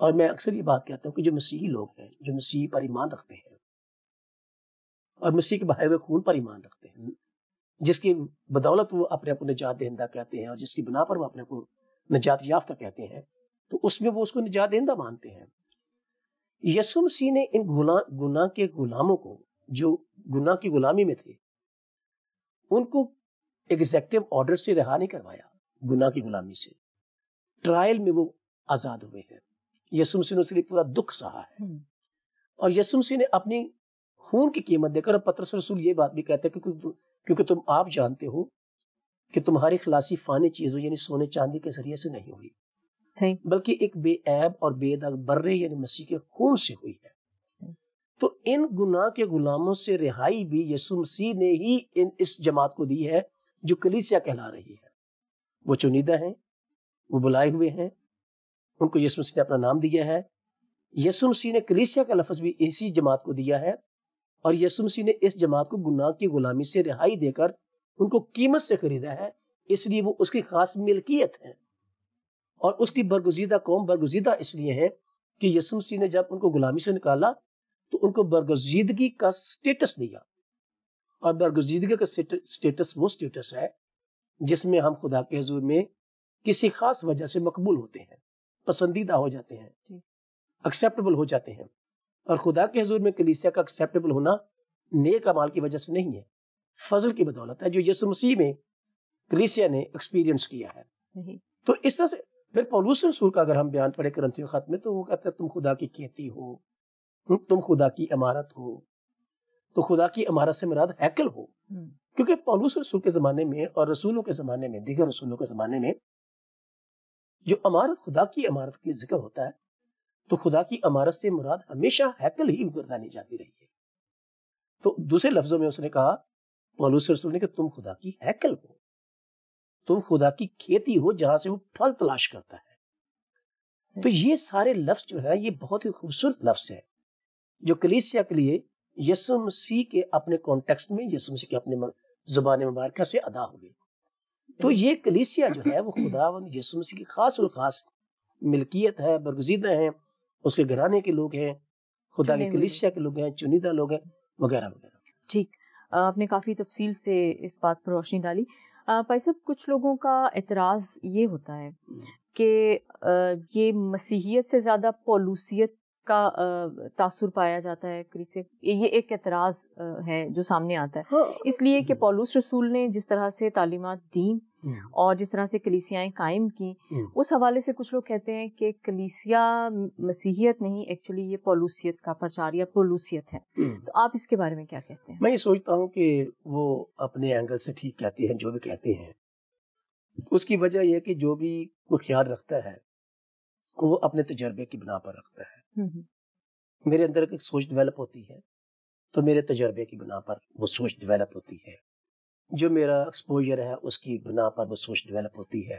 اور میں اکثر یہ بات کہتا ہوں کہ جو مسیحی لوگ ہیں، جو مسیح پر ایمان رکھتے ہیں اور مسیح کے بہائے ہوئے خون پر ایمان رکھتے ہیں، جس کی بدولت وہ اپنے آپ کو نجات دہندہ کہتے ہیں اور جس کی بنا پر وہ اپنے آپ کو نجات یافتہ کہتے ہیں، تو اس میں وہ اس کو نجات دہندہ مانتے ہیں۔ یسوع مسیح نے ان گناہ کے غلاموں کو جو گناہ کی غلامی میں تھے، ان کو ایگزیکٹو آرڈر سے رہا نہیں کروایا، گناہ کی غلامی سے ٹرائل میں وہ آزاد ہوئے ہیں۔ یسوع مسیح نے اس کے لیے پورا دکھ سہا ہے، اور یسوع مسیح نے اپنی خون کی قیمت دے کر، اور پطرس رسول یہ بات بھی کہتے ہیں کہ کیونکہ تم آپ جانتے ہو کہ تمہاری خلاصی فانی چیزوں یعنی سونے چاندی کے ذریعے سے نہیں ہوئی، صحیح، بلکہ ایک بے عیب اور بے داغ برے یعنی مسیح کے خون سے ہوئی ہے۔ صحیح، تو ان گناہ کے غلاموں سے رہائی بھی یسوع مسیح نے ہی اس جماعت کو دی ہے جو کلیسیا کہلا رہی ہے۔ وہ چنیدہ ہیں، وہ بلائے ہوئے ہیں، ان کو یسوع مسیح نے اپنا نام دیا ہے۔ یسوع مسیح نے کلیسیا کا لفظ بھی اسی جماعت کو دیا ہے، اور یسوع مسیح نے اس جماعت کو گناہ کی غلامی سے رہائی دے کر ان کو قیمت سے خریدا ہے، اس لیے وہ اس کی خاص ملکیت ہے، اور اس کی برگزیدہ قوم برگزیدہ اس لیے ہے کہ یسوع مسیح نے جب ان کو غلامی سے نکالا تو ان کو برگزیدگی کا سٹیٹس دیا، اور برگزیدگی کا سٹیٹس وہ سٹیٹس ہے جس میں ہم خدا کے حضور میں کسی خاص وجہ سے مقبول ہوتے ہیں، پسندیدہ ہو جاتے ہیں، ایکسیپٹیبل ہو جاتے ہیں۔ اور خدا کے حضور میں کلیسیا کا ایکسیپٹیبل ہونا نیک اعمال کی وجہ سے نہیں ہے، فضل کی بدولت ہے جو یسوع مسیح میں کلیسیا نے ایکسپیرینس کیا ہے۔ صحیح، تو اس طرح سے پھر پولس رسول کا اگر ہم بیان پڑھے کرنتھیوں خط میں، تو وہ کہتا ہے تم خدا کی کھیتی ہو، تم خدا کی عمارت ہو۔ تو خدا کی عمارت سے مراد ہیکل ہو، کیونکہ پولس رسول کے زمانے میں اور رسولوں کے زمانے میں، دیگر رسولوں کے زمانے میں جو عمارت خدا کی عمارت کی ذکر ہوتا ہے، تو خدا کی عمارت سے مراد ہمیشہ ہیکل ہی گردانی جاتی رہی ہے۔ تو دوسرے لفظوں میں اس نے کہا، پولس رسول نے، کہ تم خدا کی ہیکل ہو، تم خدا کی کھیتی ہو جہاں سے وہ پھل تلاش کرتا ہے۔ تو یہ سارے لفظ جو ہے یہ بہت ہی خوبصورت لفظ ہے جو کلیسیا کے لیے یسوع مسیح کے اپنے کانٹیکسٹ میں، یسوع مسیح کے اپنے زبان مبارکہ سے ادا ہوئے۔ تو یہ کلیسیا جو ہے وہ خدا یسوع مسیح کی خاص الخاص ملکیت ہے، برگزیدہ ہیں، اس کے گھرانے کے لوگ ہیں، خدا کے کلیسیا کے لوگ ہیں، چنیدہ لوگ ہیں، وغیرہ وغیرہ۔ ٹھیک، آپ نے کافی تفصیل سے اس بات پر روشنی ڈالی۔ بھائی صاحب، کچھ لوگوں کا اعتراض یہ ہوتا ہے کہ یہ مسیحیت سے زیادہ پولوسیت کا تاثر پایا جاتا ہے کلیسیا، یہ ایک اعتراض ہے جو سامنے آتا ہے، اس لیے کہ پولس رسول نے جس طرح سے تعلیمات دیں اور جس طرح سے کلیسیائیں قائم کی، اس حوالے سے کچھ لوگ کہتے ہیں کہ کلیسیا مسیحیت نہیں، ایکچولی یہ پولوسیت کا پرچار یا پولوسیت ہے۔ تو آپ اس کے بارے میں کیا کہتے ہیں؟ میں یہ سوچتا ہوں کہ وہ اپنے اینگل سے ٹھیک کہتے ہیں جو بھی کہتے ہیں۔ اس کی وجہ یہ کہ جو بھی کوئی خیال رکھتا ہے وہ اپنے تجربے کی بنا پر رکھتا ہے۔ میرے اندر ایک سوچ ڈیولپ ہوتی ہے تو میرے تجربے کی بنا پر وہ سوچ ڈیولپ ہوتی ہے، جو میرا ایکسپوجر ہے اس کی بنا پر وہ سوچ ڈیولپ ہوتی ہے۔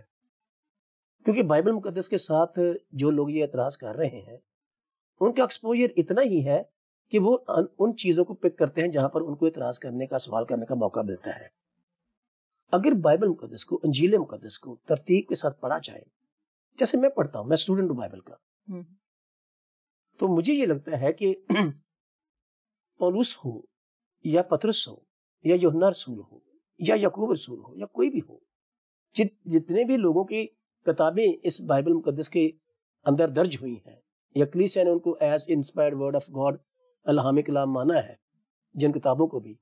کیونکہ بائبل مقدس کے ساتھ جو لوگ یہ اعتراض کر رہے ہیں ان کا ایکسپوجر اتنا ہی ہے کہ وہ ان چیزوں کو پک کرتے ہیں جہاں پر ان کو اعتراض کرنے کا، سوال کرنے کا موقع ملتا ہے۔ اگر بائبل مقدس کو، انجیل مقدس کو ترتیب کے ساتھ پڑھا جائے، جیسے میں پڑھتا ہوں، میں اسٹوڈنٹ ہوں بائبل کا، تو مجھے یہ لگتا ہے کہ پولس ہو یا پطرس ہو یا یوحنا رسول ہو یا یعقوب رسول ہو یا کوئی بھی ہو، جتنے بھی لوگوں کی کتابیں اس بائبل مقدس کے اندر درج ہوئی ہیں یا کلیسیا نے ان کو as inspired word of God, الہامی کلام مانا ہے، جن کتابوں کو بھی،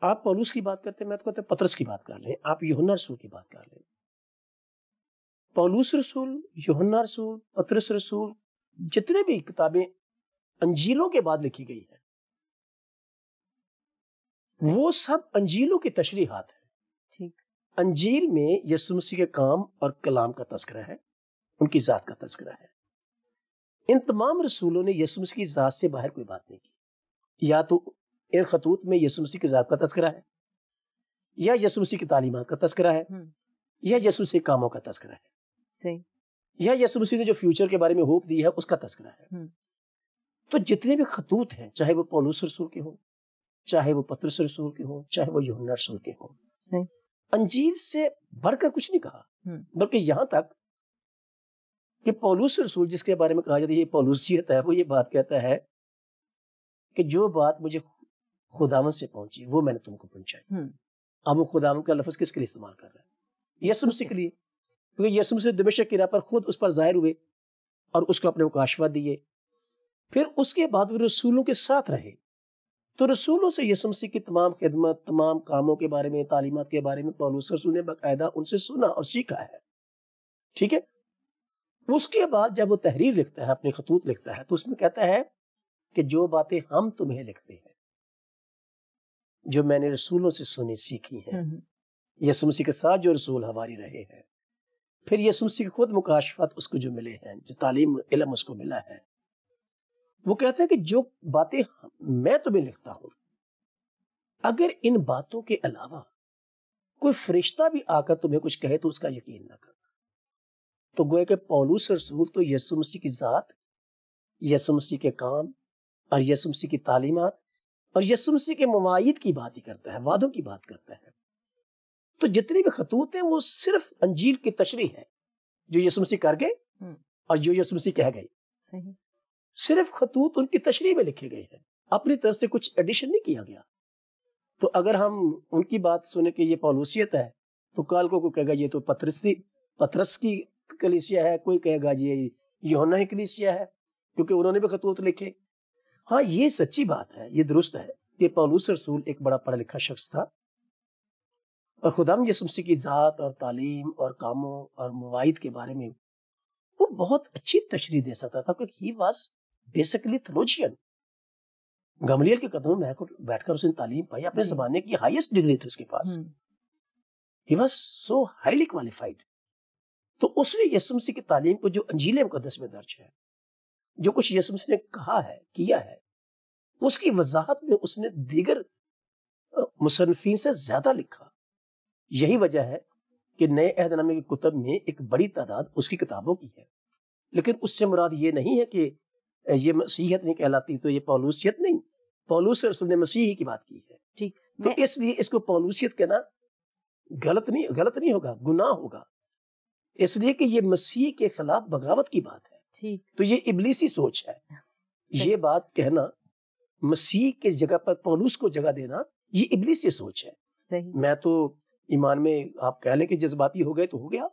آپ پولس کی بات کرتے ہیں، میں تو کہتا ہوں پطرس کی بات کر لیں، آپ یوحنا رسول کی بات کر لیں۔ پولس رسول، یوحنا رسول، پطرس رسول، جتنے بھی کتابیں انجیلوں کے بعد لکھی گئی ہیں وہ سب انجیلوں کی تشریحات ہیں۔ انجیل میں یسوع مسیح کے کام اور کلام کا تذکرہ ہے، ان کی ذات کا تذکرہ ہے۔ ان تمام رسولوں نے یسوع مسیح کی ذات سے باہر کوئی بات نہیں کی، یا تو ان خطوط میں یسوع مسیح کی ذات کا تذکرہ ہے، یا یسوع مسیح کی تعلیمات کا تذکرہ ہے، یا یسوع مسیح کے کاموں کا تذکرہ ہے، یا یسوع مسیح نے جو فیوچر کے بارے میں ہوپ دی ہے اس کا تذکرہ ہے۔ تو جتنے بھی خطوط ہیں، چاہے وہ پولس رسول کے ہوں، چاہے وہ پطرس رسول کے ہوں، چاہے وہ یوحنا رسول کے ہوں، انجیل سے بڑھ کر کچھ نہیں کہا، بلکہ یہاں تک کہ پولس رسول جس کے بارے میں کہا جاتا ہے یہ پولوسیت ہے، وہ یہ بات کہتا ہے کہ جو بات مجھے خداوند سے پہنچی وہ میں نے تم کو پہنچائی. اب وہ خداوند کا لفظ کس کے لیے استعمال کر رہا ہے؟ یسوع مسیح کے لیے، کیونکہ یسوع مسیح دمشق کی راہ پر خود اس پر ظاہر ہوئے اور اس کو اپنے مکاشفات دیے. پھر اس کے بعد وہ رسولوں کے ساتھ رہے، تو رسولوں سے یسوع مسیح کی تمام خدمت، تمام کاموں کے بارے میں، تعلیمات کے بارے میں پولس رسول نے باقاعدہ ان سے سنا اور سیکھا ہے. ٹھیک ہے. اس کے بعد جب وہ تحریر لکھتا ہے، اپنے خطوط لکھتا ہے، تو اس میں کہتا ہے کہ جو باتیں ہم تمہیں لکھتے ہیں، جو میں نے رسولوں سے سنی سیکھی ہیں، یسوع مسیح کے ساتھ جو رسول ہماری رہے ہیں، پھر یسوع مسیح کے خود مکاشفات اس کو جو ملے ہیں، جو تعلیم علم اس کو ملا ہے، وہ کہتا ہے کہ جو باتیں میں تمہیں لکھتا ہوں، اگر ان باتوں کے علاوہ کوئی فرشتہ بھی آ کر تمہیں کچھ کہے تو اس کا یقین نہ کرنا. تو گویا کہ پولس رسول تو یسوع مسیح کی ذات، یسوع مسیح کے کام اور یسوع مسیح کی تعلیمات اور یسوع مسیح کے مواعید کی بات ہی کرتا ہے، وعدوں کی بات کرتا ہے. تو جتنے بھی خطوط ہیں وہ صرف انجیل کی تشریح ہے، جو یسوع مسیح کر گئے اور جو یسوع مسیح کہہ گئے. صحیح. صرف خطوط ان کی تشریح میں لکھے گئے ہیں، اپنی طرف سے کچھ ایڈیشن نہیں کیا گیا. تو اگر ہم ان کی بات سنیں کہ یہ پولوسیت ہے، تو کال کو کوئی کہے گا یہ تو پطرس کی کلیسیا ہے، کوئی کہے گا یہ یوحنا کی کلیسیا ہے، کیونکہ انہوں نے بھی خطوط لکھے. ہاں یہ سچی بات ہے، یہ درست ہے کہ پولس رسول ایک بڑا پڑھا لکھا شخص تھا اور خداوند یسوع مسیح کی ذات اور تعلیم اور کاموں اور مواعید کے بارے میں وہ بہت اچھی تشریح دے سکتا تھا، کیونکہ ہی واز بیسیکلی تھولوجین. گملیل کے قدموں میں بیٹھ کر اس نے تعلیم پائی، اپنے زمانے کی ہائیسٹ ڈگری تھی اس کے پاس. He was so highly qualified. تو اس نے یسوع مسیح کی تعلیم کو جو انجیل مقدس میں درج ہے، جو کچھ یسوع مسیح نے کہا ہے، کیا ہے، اس کی وضاحت میں اس نے دیگر مصنفین سے زیادہ لکھا. یہی وجہ ہے کہ نئے عہد نامے کی کتب میں ایک بڑی تعداد اس کی کتابوں کی ہے. لیکن اس سے مراد یہ نہیں ہے کہ یہ مسیحیت نہیں کہلاتی تو یہ پولوسیت نہیں. پولس رسول نے مسیحی کی بات کی ہے. ٹھیک. تو اس لیے اس کو پولوسیت کہنا غلط نہیں ہوگا، گناہ ہوگا، اس لیے کہ یہ مسیح کے خلاف بغاوت کی بات ہے. ٹھیک. تو یہ ابلیسی سوچ ہے. یہ بات کہنا، مسیح کے جگہ پر پولس کو جگہ دینا، یہ ابلیسی سوچ ہے. صحیح. میں تو ایمان میں آپ کہہ لیں کہ جذباتی ہو گئے تو ہو گیا،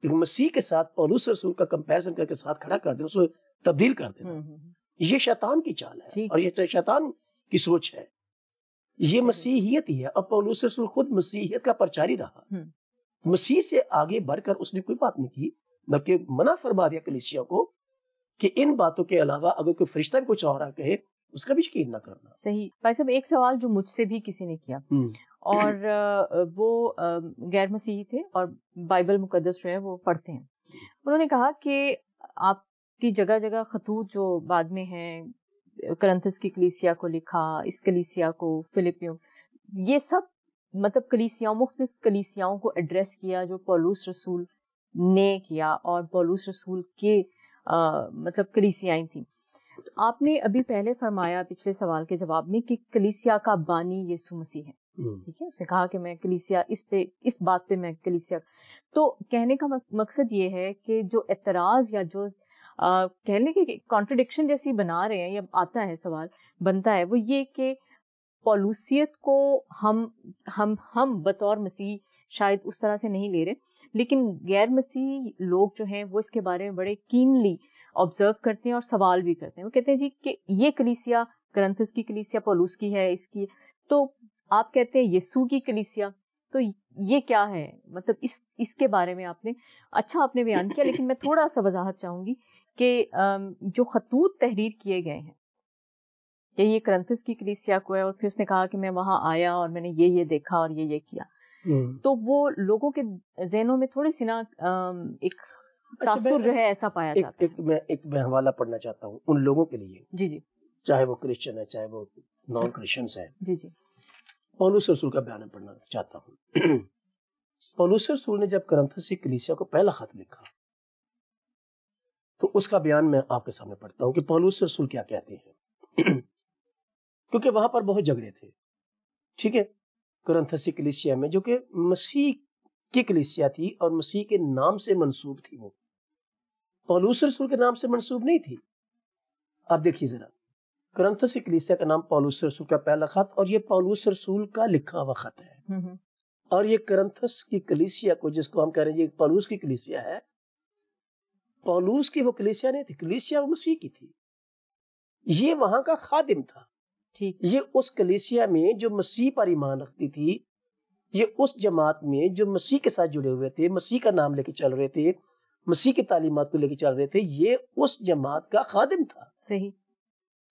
لیکن مسیح کے ساتھ پولس رسول کا کمپیرزن کر کے ساتھ کھڑا کر دینا، اس کو تبدیل کر دینا، یہ شیطان کی چال ہے اور یہ شیطان کی سوچ ہے. یہ مسیحیت ہی ہے. اور پولس رسول خود مسیحیت کا پرچاری رہا. مسیح سے آگے بڑھ کر اس نے کوئی بات نہیں کی، بلکہ منع فرما دیا کلیسیا کو کہ ان باتوں کے علاوہ اگر کوئی فرشتہ بھی کچھ اور کہے اس کا بھی یقین نہ کرنا. صحیح. بھائی صاحب ایک سوال جو مجھ سے بھی کسی نے کیا اور وہ غیر مسیحی تھے اور بائبل مقدس جو ہے وہ پڑھتے ہیں. انہوں نے کہا کہ آپ کی جگہ جگہ خطوط جو بعد میں ہیں، کرنتھس کی کلیسیا کو لکھا، اس کلیسیا کو، فلپیوں، یہ سب مطلب کلیسیاؤں، مختلف کلیسیاؤں کو ایڈریس کیا جو پولس رسول نے کیا اور پولس رسول کے مطلب کلیسیائیں تھیں. آپ نے ابھی پہلے فرمایا پچھلے سوال کے جواب میں کہ کلیسیا کا بانی یسوع مسیح ہے. ٹھیک ہے. اس نے کہا کہ میں کلیسیا اس بات پہ میں کلیسیا، تو کہنے کا مقصد یہ ہے کہ جو اعتراض یا جو کہنے کی کانٹرڈکشن جیسی بنا رہے ہیں یا آتا ہے، سوال بنتا ہے، وہ یہ کہ پولوسیت کو ہم بطور مسیح شاید اس طرح سے نہیں لے رہے، لیکن غیر مسیح لوگ جو ہیں وہ اس کے بارے میں بڑے کینلی آبزرو کرتے ہیں اور سوال بھی کرتے ہیں. وہ کہتے ہیں جی کہ یہ کلیسیا کرنتھس کی کلیسیا پولس کی ہے، اس کی، تو آپ کہتے ہیں یسوع کی کلیسیا، تو یہ کیا ہے؟ مطلب اس کے بارے میں آپ نے بیان کیا، لیکن میں تھوڑا سا وضاحت چاہوں گی کہ جو خطوط تحریر کیے گئے ہیں کہ یہ کرنتھس کی کلیسیا کو ہے، اور پھر اس نے کہا کہ میں وہاں آیا اور میں نے یہ دیکھا اور یہ کیا، تو وہ لوگوں کے ذہنوں میں تھوڑی سی نا ایک تاثر جو ہے ایسا پایا جاتا ہے. ایک میں حوالہ پڑھنا چاہتا ہوں ان لوگوں کے لیے، جی چاہے وہ کرسچن ہے چاہے وہ نان کرسچنز ہیں. جی پولس رسول کا بیان پڑھنا چاہتا ہوں. پولس رسول نے جب کرنتھس کی کلیسیا کو پہلا خط لکھا تو اس کا بیان میں آپ کے سامنے پڑھتا ہوں کہ پولس رسول کیا کہتے ہیں. کیونکہ وہاں پر بہت جھگڑے تھے. ٹھیک ہے. کرنتھس کی کلیسیا میں جو کہ مسیح کی کلیسیا تھی اور مسیح کے نام سے منسوب تھی، وہ پولوس رسول کے نام سے منسوب نہیں تھی. آپ دیکھیے ذرا، کرنتھس کی کلیسیا کا نام پولوس رسول کا پہلا خط، اور یہ پولوس رسول کا لکھا ہوا خط ہے. اور یہ کرنتھس کی کلیسیا کو، جس کو ہم کہہ رہے ہیں یہ پولوس کی کلیسیا ہے، پولوس کی وہ کلیسیا نہیں تھی، کلیسیا وہ مسیح کی تھی. یہ وہاں کا خادم تھا. ٹھیک. یہ اس کلیسیا میں جو مسیح پر ایمان رکھتی تھی، یہ اس جماعت میں جو مسیح کے ساتھ جڑے ہوئے تھے، مسیح کا نام لے کے چل رہے تھے، مسیح کی تعلیمات کو لے کے چل رہے تھے، یہ اس جماعت کا خادم تھا. صحیح.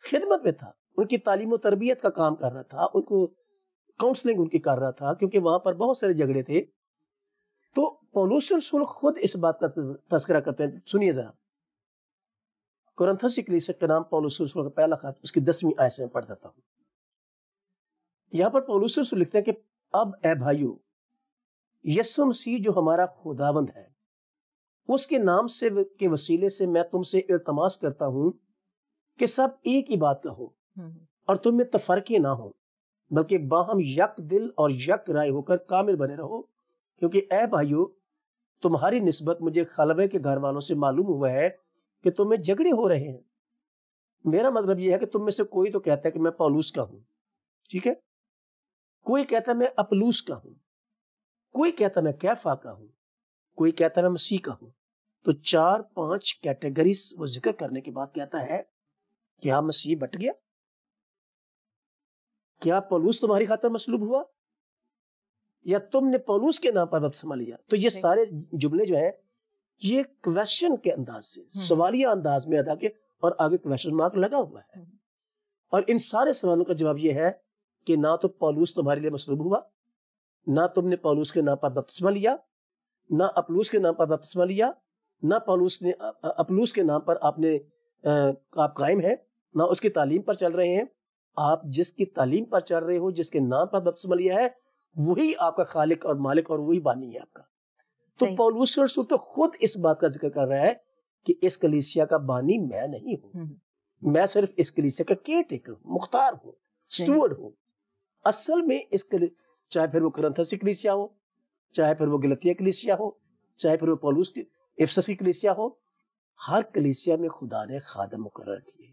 خدمت میں تھا، ان کی تعلیم و تربیت کا کام کر رہا تھا، ان کو کاؤنسلنگ ان کی کر رہا تھا، کیونکہ وہاں پر بہت سارے جھگڑے تھے. تو پولوس رسول خود اس بات کا تذکرہ کرتے ہیں. سنیے ذرا، کرنتھس کی کلیسیا کا نام پولوس رسول کا پہلا خط، اس کی 10ویں آیت سے میں پڑھ دیتا ہوں. یہاں پر پولوس رسول لکھتے ہیں کہ اب اے بھائیو، یسوع مسیح جو ہمارا خداوند ہے، اس کے نام سے کے وسیلے سے میں تم سے التماس کرتا ہوں کہ سب ایک ہی بات کہو اور تم میں تفرقے نہ ہو، بلکہ باہم یک دل اور یک رائے ہو کر کامل بنے رہو. کیونکہ اے بھائیو، تمہاری نسبت مجھے خلوے کے گھر والوں سے معلوم ہوا ہے کہ تم میں جھگڑے ہو رہے ہیں. میرا مطلب یہ ہے کہ تم میں سے کوئی تو کہتا ہے کہ میں پولوس کا ہوں، ٹھیک ہے، کوئی کہتا ہے میں اپلوس کا ہوں، کوئی کہتا ہے میں کیفا کا ہوں، کوئی کہتا ہے میں مسیح کا ہوں. تو 4-5 کیٹیگریز وہ ذکر کرنے کے بعد کہتا ہے کیا مسیح بٹ گیا؟ کیا پولوس تمہاری خاطر مصلوب ہوا؟ یا تم نے پولوس کے نام پر بپتسمہ لیا؟ تو یہ سارے جملے جو ہیں یہ کویسچن کے انداز سے، سوالیہ انداز میں ادا کے، اور آگے کویسچن مارک لگا ہوا ہے. اور ان سارے سوالوں کا جواب یہ ہے کہ نہ تو پولوس تمہارے لیے مصلوب ہوا، نہ تم نے پولوس کے نام پر بپتسمہ لیا، نہ اپلوس کے نام پر بپتسمہ لیا، نہ پولوس نے اپلوس کے نام پر آپ قائم ہیں، نہ اس کی تعلیم پر چل رہے ہیں. آپ جس کی تعلیم پر چل رہے ہو، جس کے نام پر بپتسمہ لیا ہے، وہی آپ کا خالق اور مالک اور وہی بانی ہے آپ کا. تو پولوس رسول تو خود اس بات کا ذکر کر رہا ہے کہ اس کلیسیا کا بانی میں نہیں ہوں، میں صرف اس کلیسیا کا کیئر ٹیکر ہوں، مختار ہوں، سٹیورڈ ہوں. اصل میں اس چاہے پھر وہ کرنتھس کی کلیسیا ہو، چاہے پھر وہ گلتیہ کلیسیا ہو، چاہے پھر وہ پولوس کی افسس کی کلیسیا ہو، ہر کلیسیا میں خدا نے خادم مقرر کیے،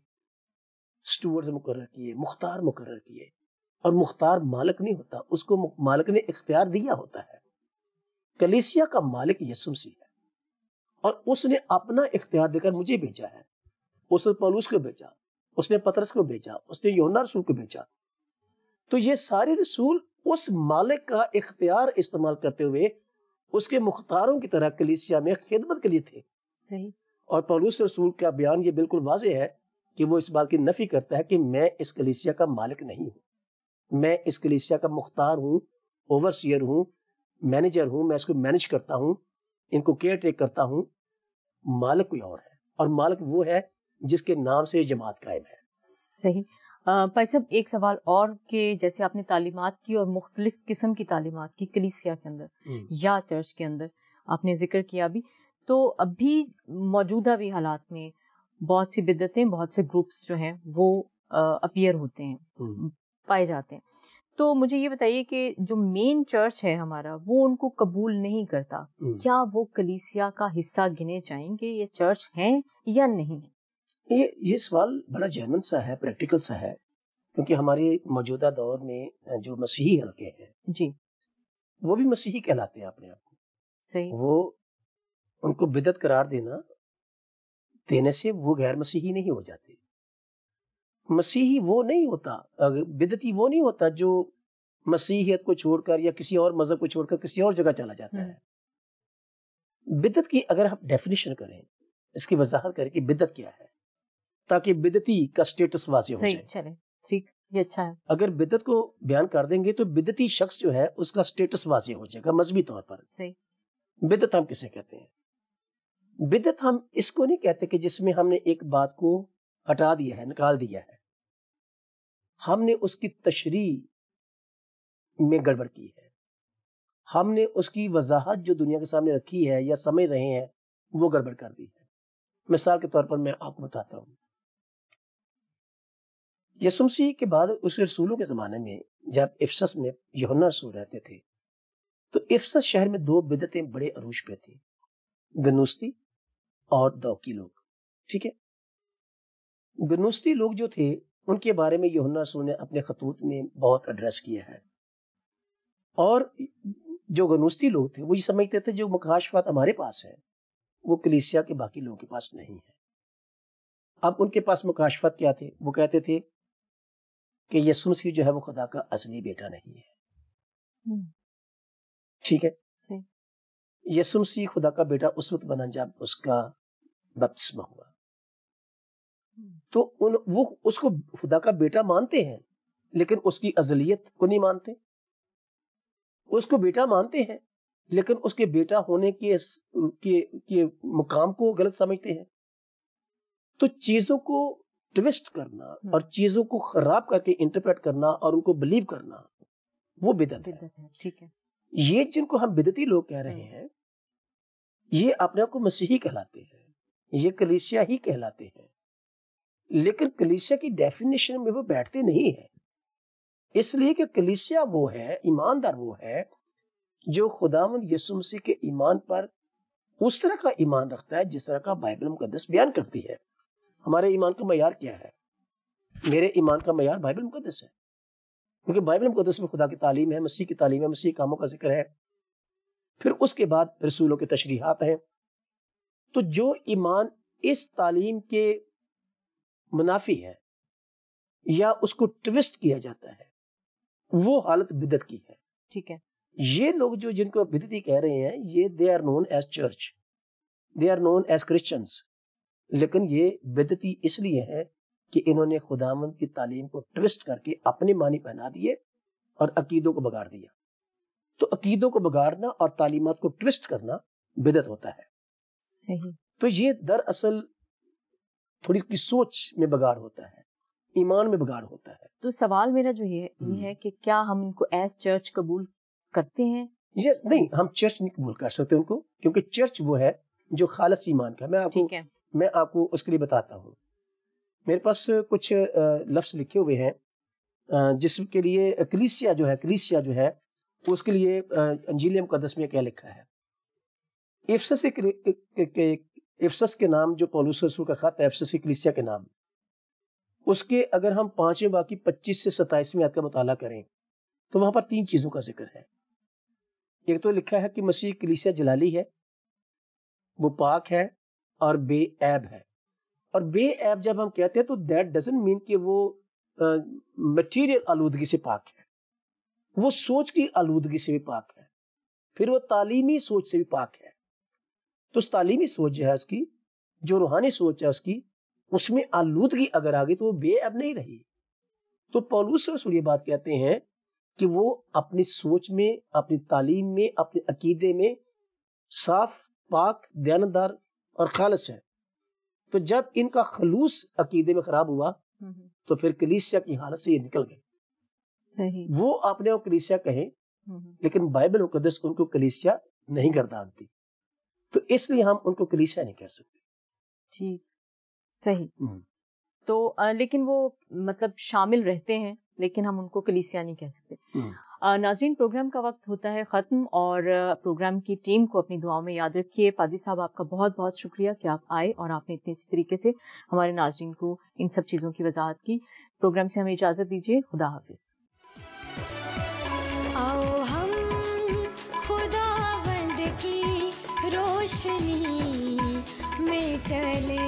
سٹیورڈ مقرر کیے، مختار مقرر کیے. اور مختار مالک نہیں ہوتا، اس کو مالک نے اختیار دیا ہوتا ہے. کلیسیا کا مالک یسوع مسیح ہے، اور اس نے اپنا اختیار دے کر مجھے بھیجا ہے. اس نے پولوس کو بھیجا، اس نے پطرس کو بھیجا، اس نے یوحنا رسول کو بھیجا. تو یہ سارے رسول اس مالک کا اختیار استعمال کرتے ہوئے اس کے مختاروں کی طرح کلیسیا میں خدمت کے لیے تھے. صحیح. اور پولوس رسول کا بیان یہ بالکل واضح ہے کہ وہ اس بات کی نفی کرتا ہے کہ میں اس کلیسیا کا مالک نہیں ہوں، میں اس کلیسیا کا مختار ہوں، اوورسیئر ہوں، مینیجر ہوں، میں اس کو مینیج کرتا ہوں، ان کو کیئر ٹیک کرتا ہوں. مالک کوئی اور ہے، اور مالک وہ ہے جس کے نام سے یہ جماعت قائم ہے. صحیح. بھائی صاحب، ایک سوال اور کہ جیسے آپ نے تعلیمات کی اور مختلف قسم کی تعلیمات کی کلیسیا کے اندر یا چرچ کے اندر آپ نے ذکر کیا بھی، تو ابھی موجودہ بھی حالات میں بہت سی بدعتیں، بہت سے گروپس جو ہیں وہ اپیئر ہوتے ہیں، پائے جاتے ہیں. تو مجھے یہ بتائیے کہ جو مین چرچ ہے ہمارا وہ ان کو قبول نہیں کرتا، کیا وہ کلیسیا کا حصہ گنے جائیں گے؟ یہ چرچ ہیں یا نہیں؟ یہ سوال بڑا جینون سا ہے، پریکٹیکل سا ہے، کیونکہ ہمارے موجودہ دور میں جو مسیحی حلقے ہیں جی وہ بھی مسیحی کہلاتے ہیں اپنے آپ کو. صحیح. وہ ان کو بدعت قرار دینے سے وہ غیر مسیحی نہیں ہو جاتے. مسیحی وہ نہیں ہوتا، بدعتی وہ نہیں ہوتا جو مسیحیت کو چھوڑ کر یا کسی اور مذہب کو چھوڑ کر کسی اور جگہ چلا جاتا ہے. بدعت کی اگر ہم ڈیفینیشن کریں، اس کی وضاحت کریں کہ بدعت کیا ہے، تاکہ بدعتی کا سٹیٹس واضح ہو جائے. چلے ٹھیک، یہ اچھا ہے. اگر بدعت کو بیان کر دیں گے تو بدعتی شخص جو ہے اس کا سٹیٹس واضح ہو جائے گا مذہبی طور پر. صحیح. بدعت ہم کسے کہتے ہیں؟ بدعت ہم اس کو نہیں کہتے کہ جس میں ہم نے ایک بات کو ہٹا دیا ہے، نکال دیا ہے، ہم نے اس کی تشریح میں گڑبڑ کی ہے، ہم نے اس کی وضاحت جو دنیا کے سامنے رکھی ہے یا سمجھ رہے ہیں وہ گڑبڑ کر دی ہے. مثال کے طور پر میں آپ کو بتاتا ہوں، یسوع مسیح کے بعد اس کے رسولوں کے زمانے میں جب افسس میں یوحنا رسول رہتے تھے تو افسس شہر میں 2 بدعتیں بڑے عروج پہ تھی، گنوستی اور دوکی لوگ. ٹھیک ہے. گنوستی لوگ جو تھے ان کے بارے میں یوحنا رسول نے اپنے خطوط میں بہت ایڈریس کیا ہے. اور جو گنوستی لوگ تھے وہ یہ سمجھتے تھے جو مکاشفات ہمارے پاس ہے وہ کلیسیا کے باقی لوگوں کے پاس نہیں ہے. اب ان کے پاس مکاشفات کیا تھے؟ وہ کہتے تھے کہ یسوع مسیح جو ہے وہ خدا کا اصلی بیٹا نہیں ہے. ٹھیک ہے. یسوع مسیح خدا کا بیٹا اس وقت بنا جب اس کا بپتسمہ ہوا. تو وہ اس کو خدا کا بیٹا مانتے ہیں لیکن اس کی ازلیت کو نہیں مانتے. اس کو بیٹا مانتے ہیں لیکن اس کے بیٹا ہونے کے مقام کو غلط سمجھتے ہیں. تو چیزوں کو ٹویسٹ کرنا اور چیزوں کو خراب کر کے انٹرپریٹ کرنا اور ان کو بلیو کرنا وہ بدعت ہے. ٹھیک ہے. یہ جن کو ہم بدعتی لوگ کہہ رہے ہیں یہ اپنے آپ کو مسیحی کہلاتے ہیں, یہ کلیسیا ہی کہلاتے ہیں, لیکن کلیسیا کی ڈیفینیشن میں وہ بیٹھتے نہیں ہیں. اس لیے کہ کلیسیا وہ ہے, ایماندار وہ ہے جو خداوند یسوع مسیح کے ایمان پر اس طرح کا ایمان رکھتا ہے جس طرح کا بائبل مقدس بیان کرتی ہے. ہمارے ایمان کا معیار کیا ہے؟ میرے ایمان کا معیار بائبل مقدس ہے, کیونکہ بائبل مقدس میں خدا کی تعلیم ہے, مسیح کی تعلیم ہے, مسیح کاموں کا ذکر ہے, پھر اس کے بعد رسولوں کے تشریحات ہیں. تو جو ایمان اس تعلیم کے منافی ہے یا اس کو ٹویسٹ کیا جاتا ہے وہ حالت بدعت کی ہے. ٹھیک ہے. یہ لوگ جو جن کو بدعتی کہہ رہے ہیں یہ they are known as church, they are known as Christians, لیکن یہ بدعتی اس لیے ہے کہ انہوں نے خداوند کی تعلیم کو ٹویسٹ کر کے اپنے معنی پہنا دیے اور عقیدوں کو بگاڑ دیا. تو عقیدوں کو بگاڑنا اور تعلیمات کو ٹویسٹ کرنا بدعت ہوتا ہے. صحیح. تو یہ دراصل تھوڑی کی سوچ میں بگاڑ ہوتا ہے, ایمان میں بگاڑ ہوتا ہے. تو سوال میرا جو یہ ہے کہ کیا ہم ان کو ایز چرچ قبول کرتے ہیں؟ نہیں, ہم چرچ نہیں قبول کر سکتے ان کو, کیونکہ چرچ وہ ہے جو خالص ایمان کا. میں آپ کو اس کے لیے بتاتا ہوں. میرے پاس کچھ لفظ لکھے ہوئے ہیں جس کے لیے کلیسیا جو ہے اس کے لیے انجیل مقدس میں کیا لکھا ہے. افسس کے نام جو پولس رسول کا خط ہے, افسس کی کلیسیا کے نام, اس کے اگر ہم 5ویں باب کی 25 سے 27 آیت کا مطالعہ کریں تو وہاں پر 3 چیزوں کا ذکر ہے. ایک تو لکھا ہے کہ مسیح کلیسیا جلالی ہے, وہ پاک ہے اور بے عیب ہے. اور بے عیب جب ہم کہتے ہیں تو دیٹ ڈزنٹ مین کہ وہ مٹیریل آلودگی سے پاک ہے, وہ سوچ کی آلودگی سے بھی پاک ہے, پھر وہ تعلیمی سوچ سے بھی پاک ہے. تو اس تعلیمی سوچ جو ہے اس کی, جو روحانی سوچ ہے اس کی, اس میں آلودگی اگر آ گئی تو وہ بے عیب نہیں رہی. تو پولس رسول یہ بات کہتے ہیں کہ وہ اپنی سوچ میں, اپنی تعلیم میں, اپنے عقیدے میں صاف, پاک, دیانتدار اور خالص ہے. تو جب ان کا خلوص عقیدے میں خراب ہوا تو پھر کلیسیا کی حالت سے یہ نکل گئے. صحیح. وہ اپنے کو کلیسیا کہیں لیکن بائبل مقدس ان کو کلیسیا نہیں گردانتی, تو اس لیے ہم ان کو کلیسیا نہیں کہہ سکتے. ٹھیک, صحیح. تو لیکن وہ مطلب شامل رہتے ہیں لیکن ہم ان کو کلیسیا نہیں کہہ سکتے. ناظرین, پروگرام کا وقت ہوتا ہے ختم اور پروگرام کی ٹیم کو اپنی دعاؤں میں یاد رکھیے. پادری صاحب, آپ کا بہت بہت شکریہ کہ آپ آئے اور آپ نے اتنے اچھے طریقے سے ہمارے ناظرین کو ان سب چیزوں کی وضاحت کی. پروگرام سے ہمیں اجازت دیجیے. خدا حافظ. آؤ ہم خداوند کی روشنی میں چلے.